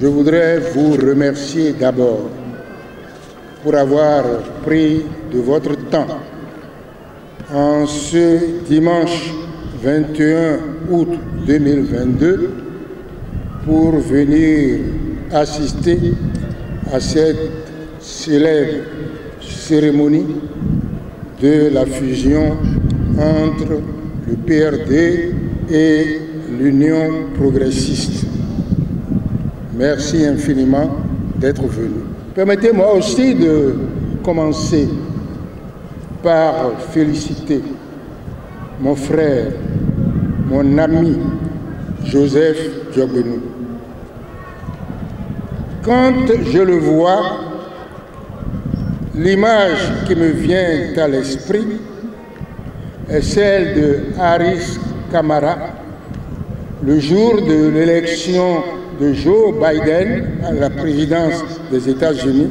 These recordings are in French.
Je voudrais vous remercier d'abord pour avoir pris de votre temps en ce dimanche 21 août 2022 pour venir assister à cette célèbre cérémonie de la fusion entre le PRD et l'Union progressiste. Merci infiniment d'être venu. Permettez-moi aussi de commencer par féliciter mon frère, mon ami Joseph Diogbenou. Quand je le vois, l'image qui me vient à l'esprit est celle de Harris Camara, le jour de l'élection de Joe Biden à la présidence des États-Unis,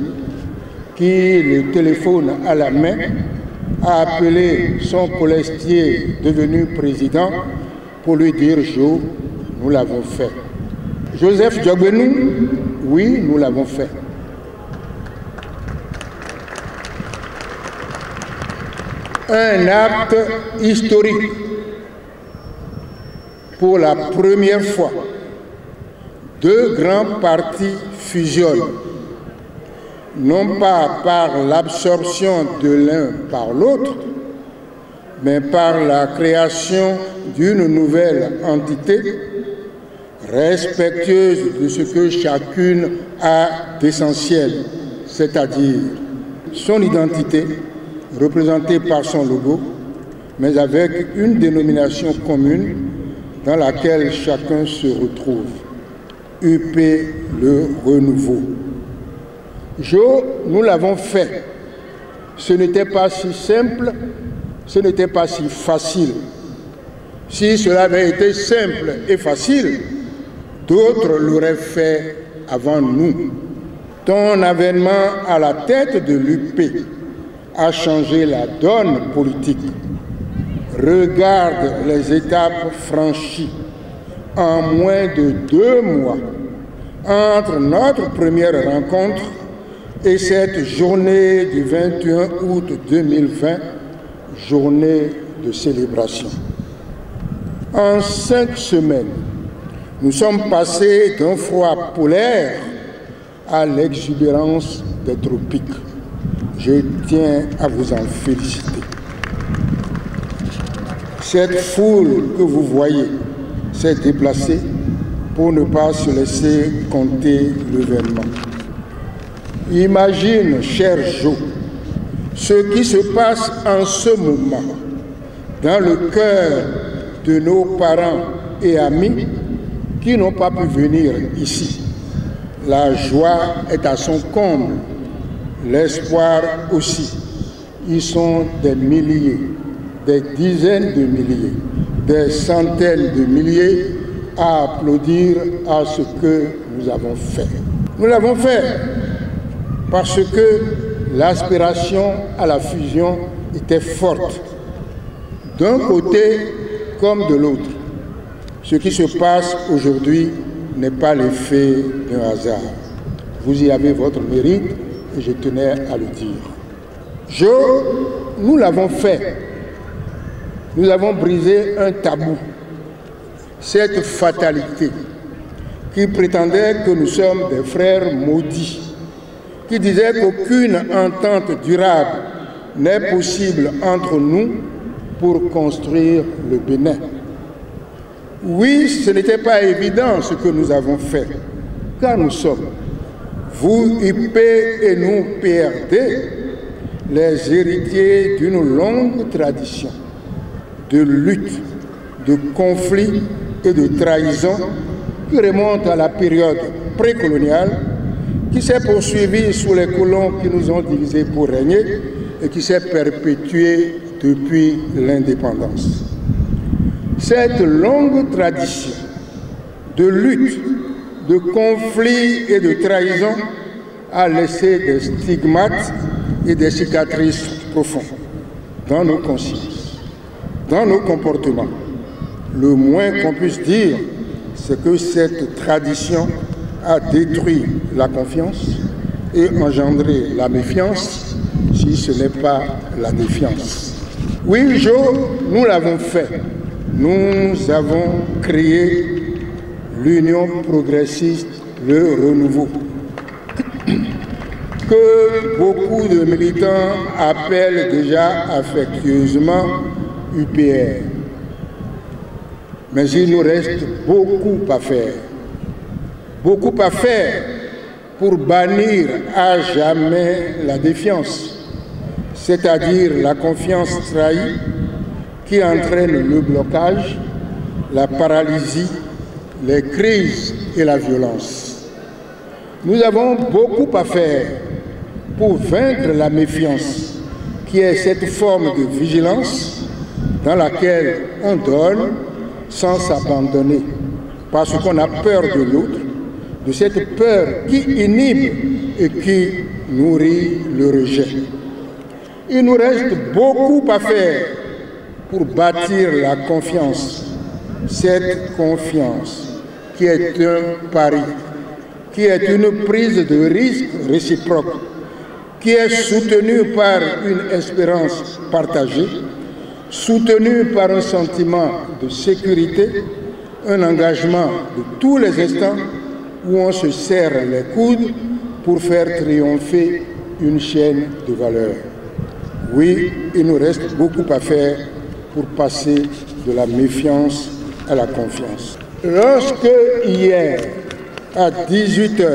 qui, le téléphone à la main, a appelé son colistier devenu président pour lui dire « Joe, nous l'avons fait ». Joseph Diogbenou, oui, nous l'avons fait. Un acte historique. Pour la première fois, deux grands partis fusionnent, non pas par l'absorption de l'un par l'autre, mais par la création d'une nouvelle entité respectueuse de ce que chacune a d'essentiel, c'est-à-dire son identité, représentée par son logo, mais avec une dénomination commune dans laquelle chacun se retrouve. UP le renouveau. Joe, nous l'avons fait. Ce n'était pas si simple, ce n'était pas si facile. Si cela avait été simple et facile, d'autres l'auraient fait avant nous. Ton avènement à la tête de l'UP a changé la donne politique. Regarde les étapes franchies en moins de 2 mois entre notre première rencontre et cette journée du 21 août 2020, journée de célébration. En 5 semaines, nous sommes passés d'un froid polaire à l'exubérance des tropiques. Je tiens à vous en féliciter. Cette foule que vous voyez s'est déplacée pour ne pas se laisser compter l'événement. Imagine, cher Joe, ce qui se passe en ce moment dans le cœur de nos parents et amis qui n'ont pas pu venir ici. La joie est à son comble, l'espoir aussi. Ils sont des milliers, des dizaines de milliers, des centaines de milliers à applaudir à ce que nous avons fait. Nous l'avons fait parce que l'aspiration à la fusion était forte, d'un côté comme de l'autre. Ce qui se passe aujourd'hui n'est pas l'effet d'un hasard. Vous y avez votre mérite et je tenais à le dire. Nous l'avons fait. Nous avons brisé un tabou, cette fatalité qui prétendait que nous sommes des frères maudits, qui disait qu'aucune entente durable n'est possible entre nous pour construire le Bénin. Oui, ce n'était pas évident ce que nous avons fait, car nous sommes, vous UP et nous PRD, les héritiers d'une longue tradition de lutte, de conflits et de trahison qui remonte à la période précoloniale, qui s'est poursuivie sous les colons qui nous ont divisés pour régner et qui s'est perpétuée depuis l'indépendance. Cette longue tradition de lutte, de conflits et de trahison a laissé des stigmates et des cicatrices profondes dans nos consciences, dans nos comportements. Le moins qu'on puisse dire, c'est que cette tradition a détruit la confiance et engendré la méfiance, si ce n'est pas la défiance. Oui, Joe, nous l'avons fait. Nous avons créé l'Union progressiste, le renouveau, que beaucoup de militants appellent déjà affectueusement UPR. Mais il nous reste beaucoup à faire. Beaucoup à faire pour bannir à jamais la défiance, c'est-à-dire la confiance trahie qui entraîne le blocage, la paralysie, les crises et la violence. Nous avons beaucoup à faire pour vaincre la méfiance, qui est cette forme de vigilance dans laquelle on donne sans s'abandonner, parce qu'on a peur de l'autre, de cette peur qui inhibe et qui nourrit le rejet. Il nous reste beaucoup à faire pour bâtir la confiance, cette confiance qui est un pari, qui est une prise de risque réciproque, qui est soutenue par une espérance partagée, soutenue par un sentiment de sécurité, un engagement de tous les instants où on se serre les coudes pour faire triompher une chaîne de valeurs. Oui, il nous reste beaucoup à faire pour passer de la méfiance à la confiance. Lorsque hier, à 18 h,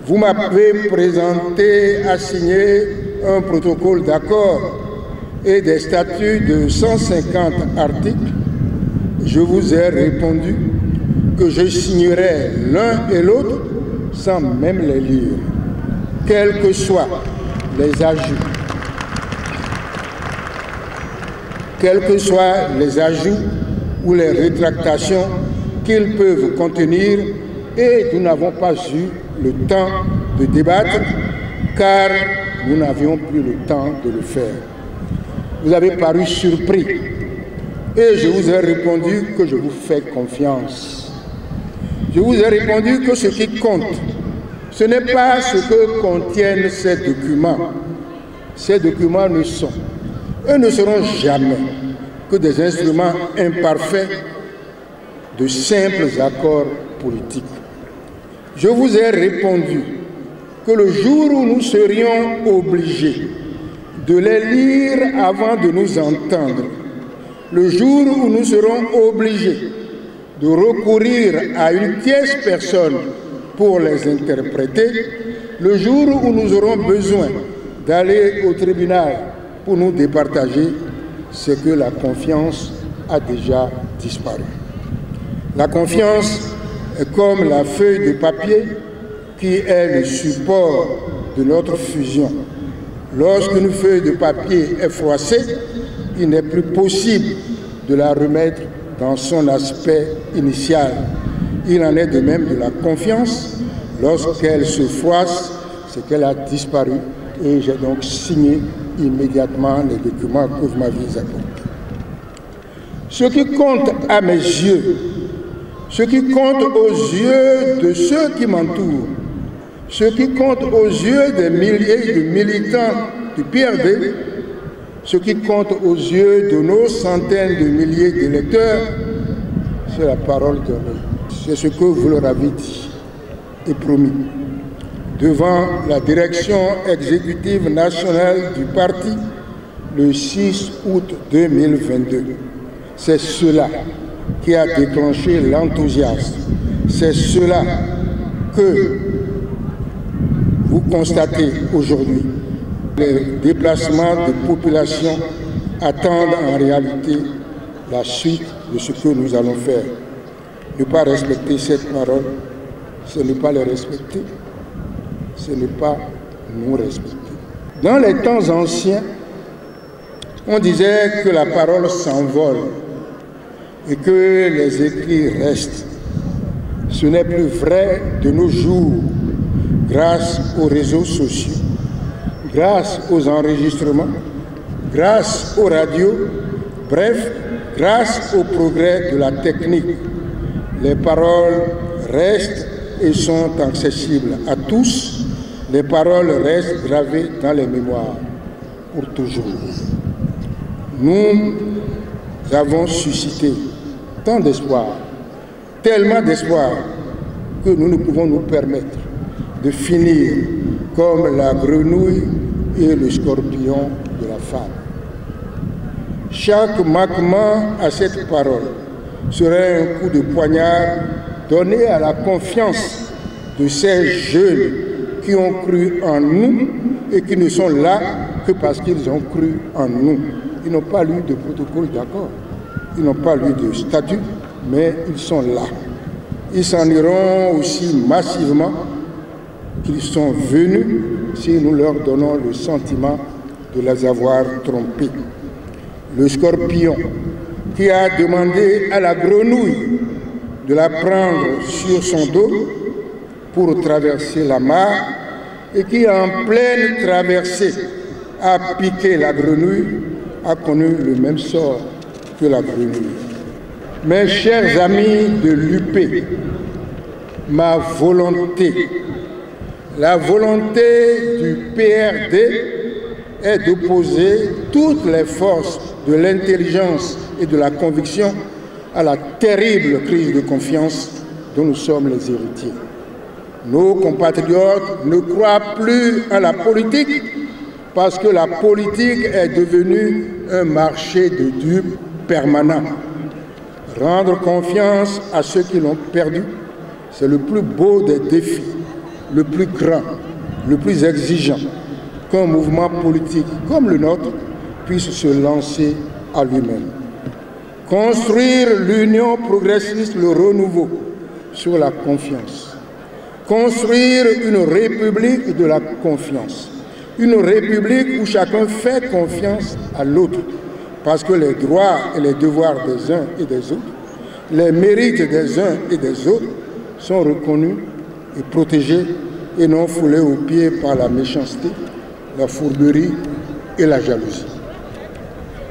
vous m'avez présenté à signer un protocole d'accord et des statuts de 150 articles, je vous ai répondu que je signerais l'un et l'autre sans même les lire, quels que soient les ajouts. Quels que soient les ajouts ou les rétractations qu'ils peuvent contenir, et nous n'avons pas eu le temps de débattre car nous n'avions plus le temps de le faire. Vous avez paru surpris et je vous ai répondu que je vous fais confiance. Je vous ai répondu que ce qui compte, ce n'est pas ce que contiennent ces documents. Ces documents ne sont, eux ne seront jamais que des instruments imparfaits de simples accords politiques. Je vous ai répondu que le jour où nous serions obligés de les lire avant de nous entendre, le jour où nous serons obligés de recourir à une tierce personne pour les interpréter, le jour où nous aurons besoin d'aller au tribunal pour nous départager, c'est que la confiance a déjà disparu. La confiance est comme la feuille de papier qui est le support de notre fusion. Lorsqu'une feuille de papier est froissée, il n'est plus possible de la remettre dans son aspect initial. Il en est de même de la confiance. Lorsqu'elle se froisse, c'est qu'elle a disparu. Et j'ai donc signé immédiatement les documents que vous m'aviez apportés. Ce qui compte à mes yeux, ce qui compte aux yeux de ceux qui m'entourent, ce qui compte aux yeux des milliers de militants du PRD, ce qui compte aux yeux de nos centaines de milliers d'électeurs, c'est la parole donnée. C'est ce que vous leur avez dit et promis devant la direction exécutive nationale du parti le 6 août 2022. C'est cela qui a déclenché l'enthousiasme. C'est cela que vous constatez aujourd'hui. Les déplacements de population attendent en réalité la suite de ce que nous allons faire. Ne pas respecter cette parole, ce n'est pas les respecter, ce n'est pas nous respecter. Dans les temps anciens, on disait que la parole s'envole et que les écrits restent. Ce n'est plus vrai de nos jours, grâce aux réseaux sociaux, grâce aux enregistrements, grâce aux radios, bref, grâce au progrès de la technique. Les paroles restent et sont accessibles à tous, les paroles restent gravées dans les mémoires pour toujours. Nous avons suscité tant d'espoir, tellement d'espoir, que nous ne pouvons nous permettre de finir comme la grenouille et le scorpion de la femme. Chaque manquement à cette parole serait un coup de poignard donné à la confiance de ces jeunes qui ont cru en nous et qui ne sont là que parce qu'ils ont cru en nous. Ils n'ont pas lu de protocole d'accord, ils n'ont pas lu de statut, mais ils sont là. Ils s'en iront aussi massivement qu'ils sont venus si nous leur donnons le sentiment de les avoir trompés. Le scorpion qui a demandé à la grenouille de la prendre sur son dos pour traverser la mare et qui, en pleine traversée, a piqué la grenouille, a connu le même sort que la grenouille. Mes chers amis de l'UP, ma volonté, la volonté du PRD est d'opposer toutes les forces de l'intelligence et de la conviction à la terrible crise de confiance dont nous sommes les héritiers. Nos compatriotes ne croient plus à la politique parce que la politique est devenue un marché de dupes permanent. Rendre confiance à ceux qui l'ont perdu, c'est le plus beau des défis, le plus grand, le plus exigeant qu'un mouvement politique comme le nôtre puisse se lancer à lui-même. Construire l'union progressiste, le renouveau sur la confiance. Construire une république de la confiance. Une république où chacun fait confiance à l'autre, parce que les droits et les devoirs des uns et des autres, les mérites des uns et des autres sont reconnus et protégés et non foulés aux pieds par la méchanceté, la fourberie et la jalousie.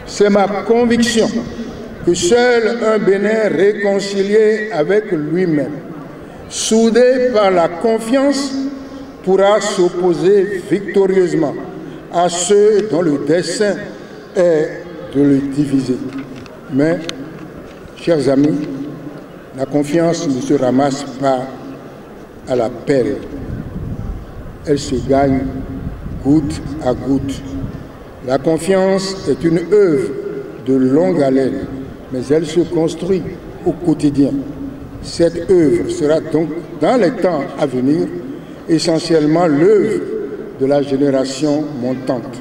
C'est ma conviction que seul un Bénin réconcilié avec lui-même, soudé par la confiance, pourra s'opposer victorieusement à ceux dont le dessein est de le diviser. Mais, chers amis, la confiance ne se ramasse pas à la pelle. Elle se gagne goutte à goutte. La confiance est une œuvre de longue haleine, mais elle se construit au quotidien. Cette œuvre sera donc, dans les temps à venir, essentiellement l'œuvre de la génération montante.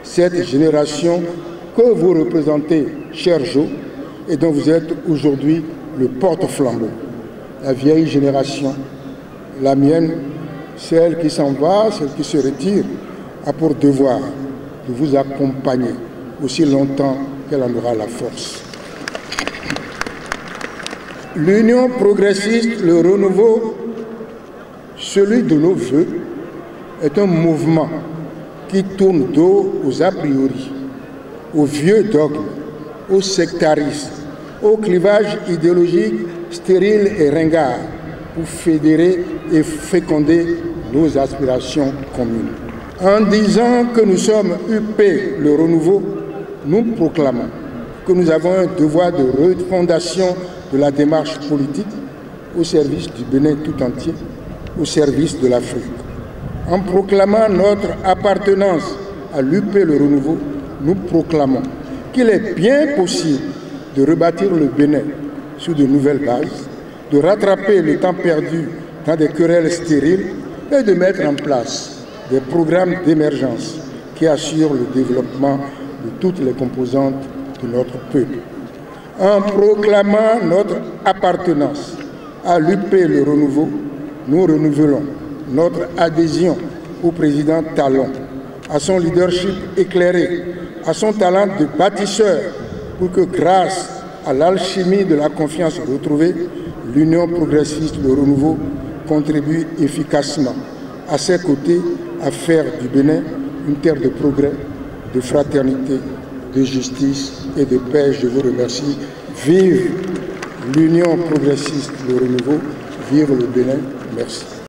Cette génération que vous représentez, cher Jo, et dont vous êtes aujourd'hui le porte-flambeau. La vieille génération, la mienne, celle qui s'en va, celle qui se retire, a pour devoir de vous accompagner aussi longtemps qu'elle en aura la force. L'union progressiste, le renouveau, celui de nos voeux, est un mouvement qui tourne dos aux a priori, aux vieux dogmes, au sectarisme, au clivage idéologique stérile et ringard pour fédérer et féconder nos aspirations communes. En disant que nous sommes UP, le renouveau, nous proclamons que nous avons un devoir de refondation de la démarche politique au service du Bénin tout entier, au service de l'Afrique. En proclamant notre appartenance à l'UP, le renouveau, nous proclamons qu'il est bien possible de rebâtir le Bénin sur de nouvelles bases, de rattraper le temps perdu dans des querelles stériles et de mettre en place des programmes d'émergence qui assurent le développement de toutes les composantes de notre peuple. En proclamant notre appartenance à l'UP, le renouveau, nous renouvelons notre adhésion au président Talon, à son leadership éclairé, à son talent de bâtisseur, pour que grâce à l'alchimie de la confiance retrouvée, l'Union progressiste, le renouveau, contribue efficacement à ses côtés à faire du Bénin une terre de progrès, de fraternité, de justice et de paix. Je vous remercie. Vive l'Union progressiste, le renouveau. Vive le Bénin. Merci.